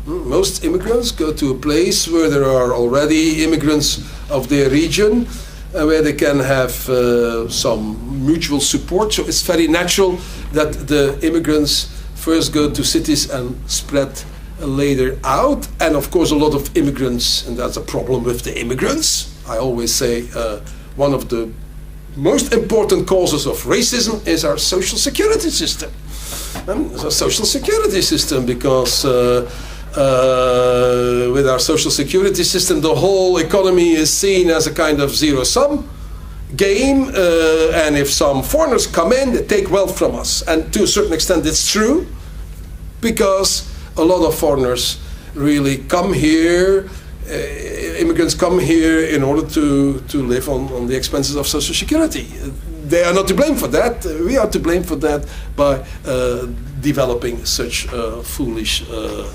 Most immigrants go to a place where there are already immigrants of their region, where they can have some mutual support. So it's very natural that the immigrants first go to cities and spread later out. And of course a lot of immigrants, and that's a problem with the immigrants. I always say one of the most important causes of racism is our social security system. It's a social security system because with our social security system the whole economy is seen as a kind of zero-sum game, and if some foreigners come in, they take wealth from us. And to a certain extent it's true, because a lot of foreigners really come here, immigrants come here in order to live on the expenses of social security. They are not to blame for that. We are to blame for that by developing such a foolish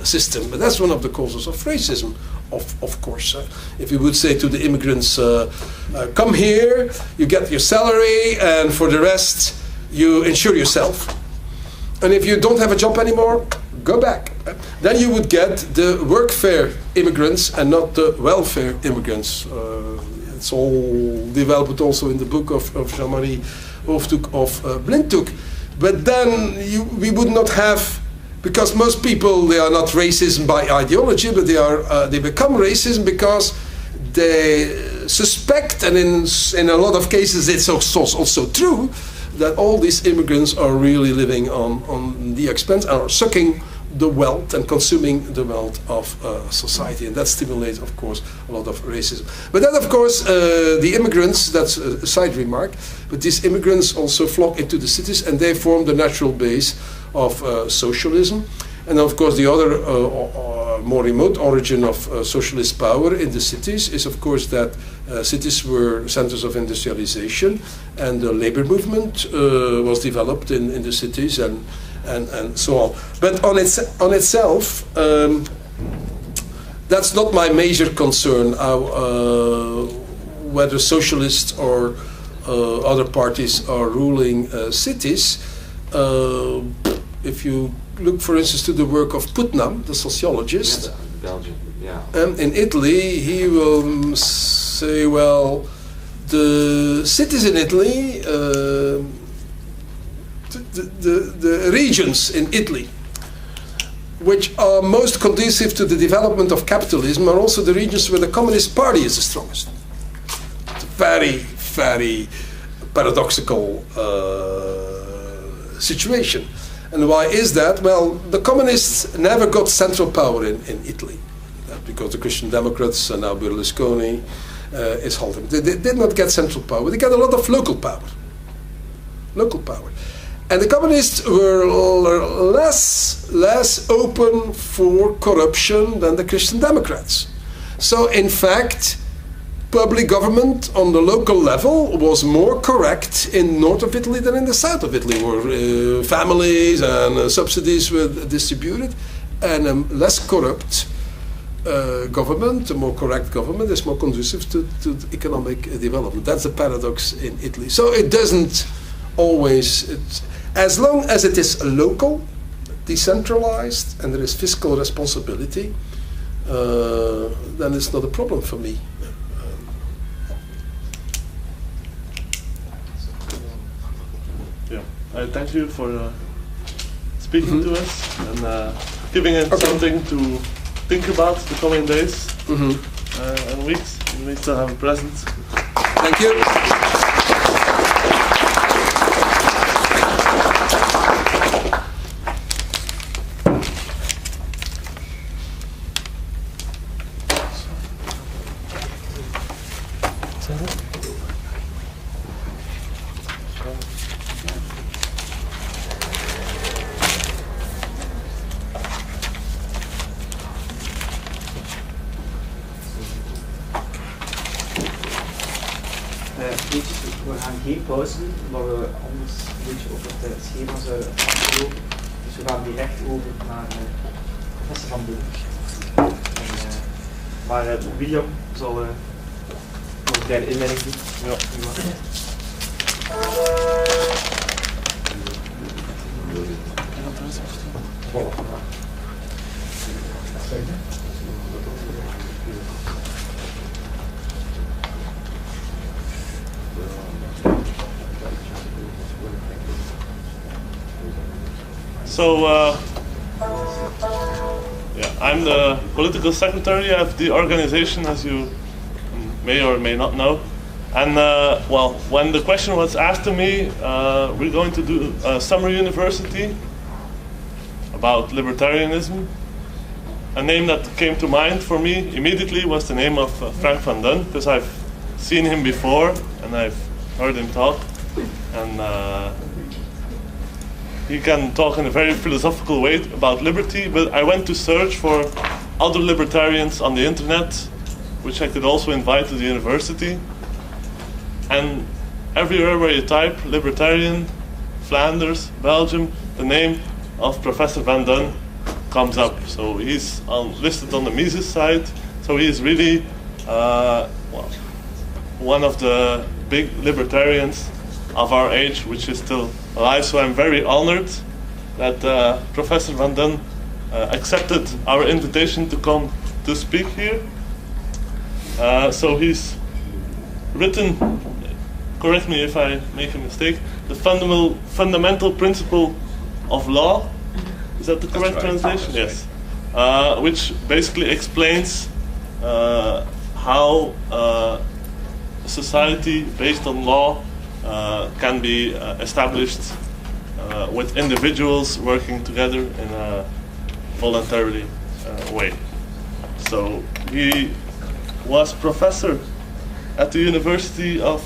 system. But that's one of the causes of racism, of course. If you would say to the immigrants, come here, you get your salary, and for the rest, you insure yourself. And if you don't have a job anymore, go back. Then you would get the workfare immigrants and not the welfare immigrants. It's all developed also in the book of Jean-Marie Hoofdhoek of Blindhoek. But then we would not have, because most people, they are not racism by ideology, but they become racism because they suspect, and in a lot of cases it's also true, that all these immigrants are really living on the expense, are sucking the wealth and consuming the wealth of society, and that stimulates, of course, a lot of racism. But then, of course, the immigrants, that's a side remark, but these immigrants also flock into the cities, and they form the natural base of socialism. And of course, the other more remote origin of socialist power in the cities is, of course, that cities were centers of industrialization, and the labor movement was developed in the cities, and so on. But on itself, that's not my major concern, whether socialists or other parties are ruling cities. If you look, for instance, to the work of Putnam, the sociologist, Belgium, yeah. In Italy, he will say, well, the cities in Italy, the regions in Italy which are most conducive to the development of capitalism are also the regions where the Communist Party is the strongest. It's a very, very paradoxical situation. And why is that? Well, the communists never got central power in Italy, because the Christian Democrats and now Berlusconi is holding. They did not get central power. They got a lot of local power. Local power. And the communists were less open for corruption than the Christian Democrats. So in fact, public government on the local level was more correct in north of Italy than in the south of Italy, where families and subsidies were distributed, and a less corrupt government, a more correct government, is more conducive to economic development. That's the paradox in Italy. So it doesn't always, as long as it is local, decentralized, and there is fiscal responsibility, then it's not a problem for me. I thank you for speaking to us and giving us something to think about the coming days and weeks. We still have a present. Thank you. We gaan geen pauze doen, omdat we anders een beetje op het schema zouden aflopen. Dus we gaan direct over naar professor Van Boudewijn. Maar William zal een kleine inleiding doen. Ja. Voilà. So, yeah, I'm the political secretary of the organization, as you may or may not know. And well, when the question was asked to me, we're going to do a summer university about libertarianism, a name that came to mind for me immediately was the name of Frank van Dun, because I've seen him before and I've heard him talk. And he can talk in a very philosophical way about liberty, but I went to search for other libertarians on the internet, which I could also invite to the university. And everywhere where you type libertarian, Flanders, Belgium, the name of Professor Van Dun comes up. So he's listed on the Mises side. So he is really well, one of the big libertarians of our age, which is still alive. So I'm very honored that Professor Van Dun accepted our invitation to come to speak here. So he's written, correct me if I make a mistake, the fundamental principle of law. Is that the correct translation? Yes. Right. Which basically explains how a society based on law can be established with individuals working together in a voluntarily way. So he was professor at the University of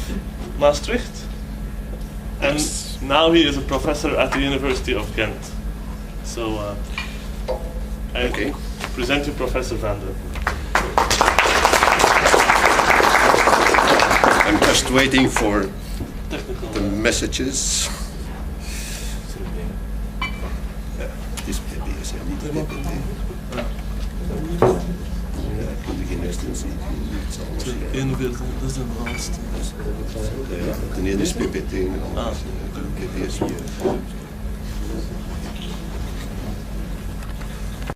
Maastricht, and now he is a professor at the University of Ghent. So I present you Professor Van Dun. I'm just waiting for the messages. This baby is niet de ene is PPT en de andere is PPT.